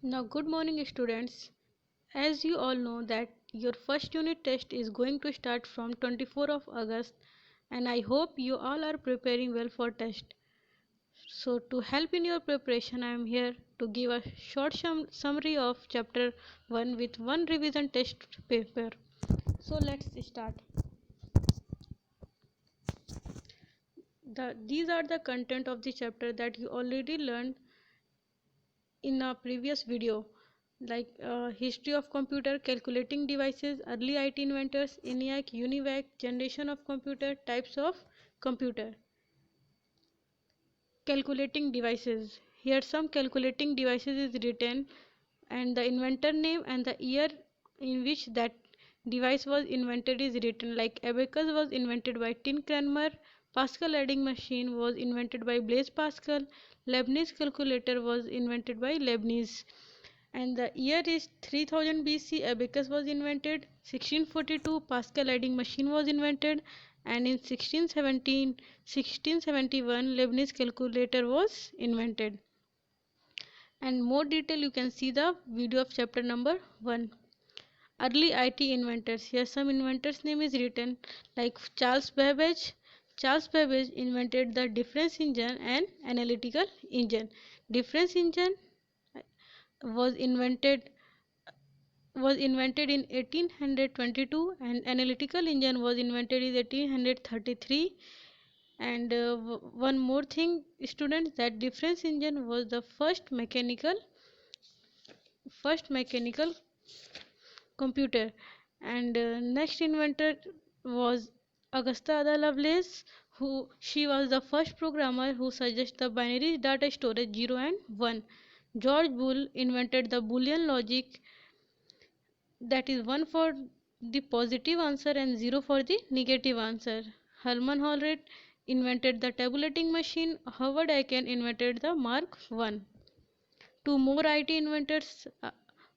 Now, good morning, students. As you all know that your first unit test is going to start from 24th of August, and I hope you all are preparing well for test. So, to help in your preparation, I am here to give a short summary of chapter 1 with one revision test paper. So, let's start. These are the content of the chapter that you already learned in a previous video, like history of computer, calculating devices, early IT inventors, ENIAC, UNIVAC, generation of computer, types of computer. Calculating devices. Here some calculating devices is written and the inventor name and the year in which that device was invented is written, like abacus was invented by Tin Cranmer, Pascal adding machine was invented by Blaise Pascal, Leibniz calculator was invented by Leibniz, and the year is 3000 BC. Abacus was invented. 1642 Pascal adding machine was invented, and in 1671 Leibniz calculator was invented. And more detail you can see the video of chapter number 1. Early IT inventors. Here some inventors name is written, like Charles Babbage. Charles Babbage invented the difference engine and analytical engine. Difference engine was invented in 1822, and analytical engine was invented in 1833. And one more thing, students, that difference engine was the first mechanical computer. And next inventor was Augusta Ada Lovelace, who she was the first programmer who suggested the binary data storage 0 and 1. George Boole invented the Boolean logic, that is 1 for the positive answer and 0 for the negative answer. Herman Hollerith invented the tabulating machine. Howard Aiken invented the Mark I. Two more IT inventors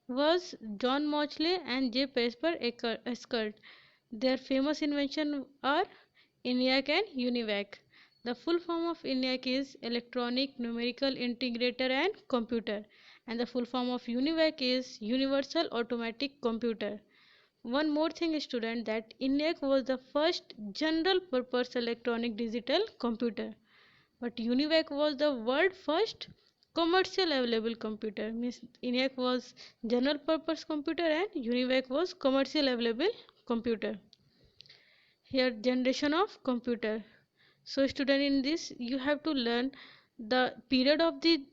was John Mauchly and J. Presper Eckert. Their famous inventions are ENIAC and UNIVAC. The full form of ENIAC is Electronic Numerical Integrator and Computer, and the full form of UNIVAC is Universal Automatic Computer. One more thing, student, that ENIAC was the first general purpose electronic digital computer, but UNIVAC was the world first commercial available computer. Means ENIAC was general purpose computer and UNIVAC was commercial available computer. Here generation of computer. So student, in this you have to learn the period of the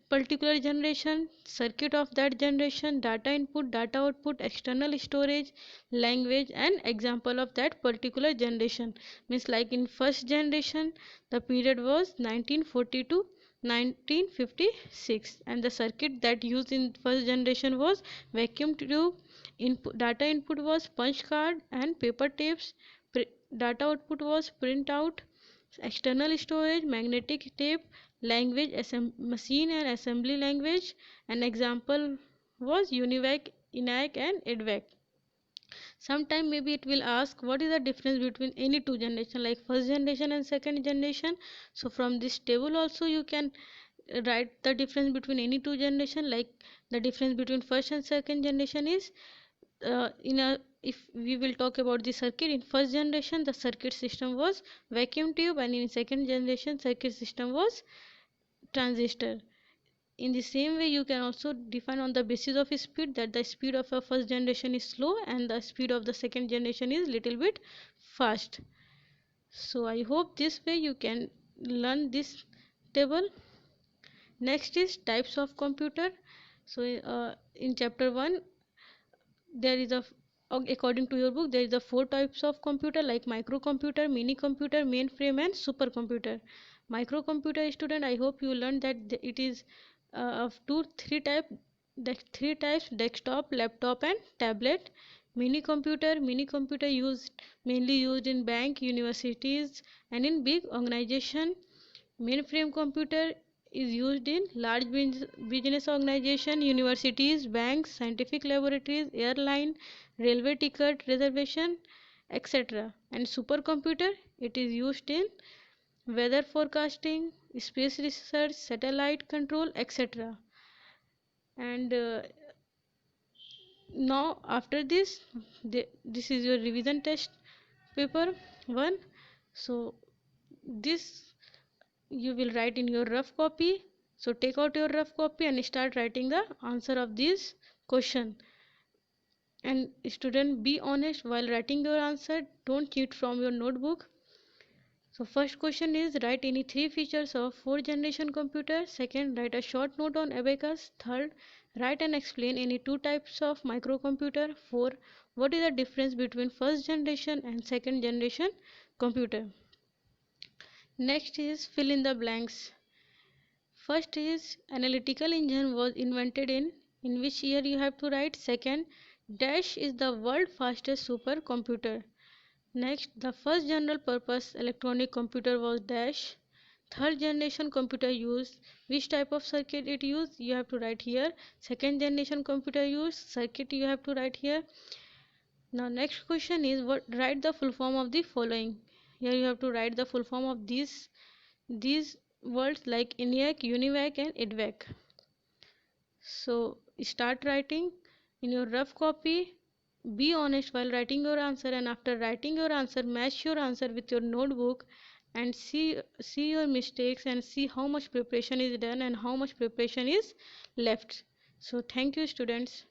particular generation, circuit of that generation, data input, data output, external storage, language, and example of that particular generation. Means like in first generation the period was 1940 to 1956, and the circuit that used in first generation was vacuum tube. Data input was punch card and paper tapes. Data output was printout. External storage, magnetic tape. Language, machine and assembly language. An example was UNIVAC, ENIAC, and EDVAC. Sometime maybe it will ask what is the difference between any two generation, like first generation and second generation. So from this table also you can write the difference between any two generation. Like the difference between first and second generation is, in a if we will talk about the circuit, in first generation the circuit system was vacuum tube, and in second generation circuit system was transistor. In the same way you can also define on the basis of speed, that the speed of a first generation is slow and the speed of the second generation is little bit fast. So I hope this way you can learn this table. Next is types of computer. So in chapter 1 there is a, according to your book, there is a four types of computer, like microcomputer, mini computer, mainframe, and supercomputer. Microcomputer, student, I hope you learned that it is of three types: desktop, laptop, and tablet. Mini computer mainly used in bank, universities, and in big organization. Mainframe computer is used in large business organization, universities, banks, scientific laboratories, airline, railway ticket reservation, etc. And supercomputer, it is used in weather forecasting, space research, satellite control, etc. And now after this, this is your revision test paper 1. So this you will write in your rough copy. So take out your rough copy and start writing the answer of this question. And student, be honest while writing your answer. Don't cheat from your notebook. So first question is, write any three features of fourth generation computer. Second, write a short note on abacus. Third, write and explain any two types of microcomputer. Four, what is the difference between first generation and second generation computer. Next is fill in the blanks. First is analytical engine was invented in which year you have to write. Second, dash is the world fastest supercomputer. Next, the first general purpose electronic computer was dash. Third generation computer used which type of circuit it used, you have to write here. Second generation computer used circuit, you have to write here. Now next question is, what write the full form of the following. Here you have to write the full form of these words like ENIAC, UNIVAC and IDVAC. So start writing in your rough copy. Be honest while writing your answer, and after writing your answer, match your answer with your notebook and see your mistakes and see how much preparation is done and how much preparation is left. So thank you students.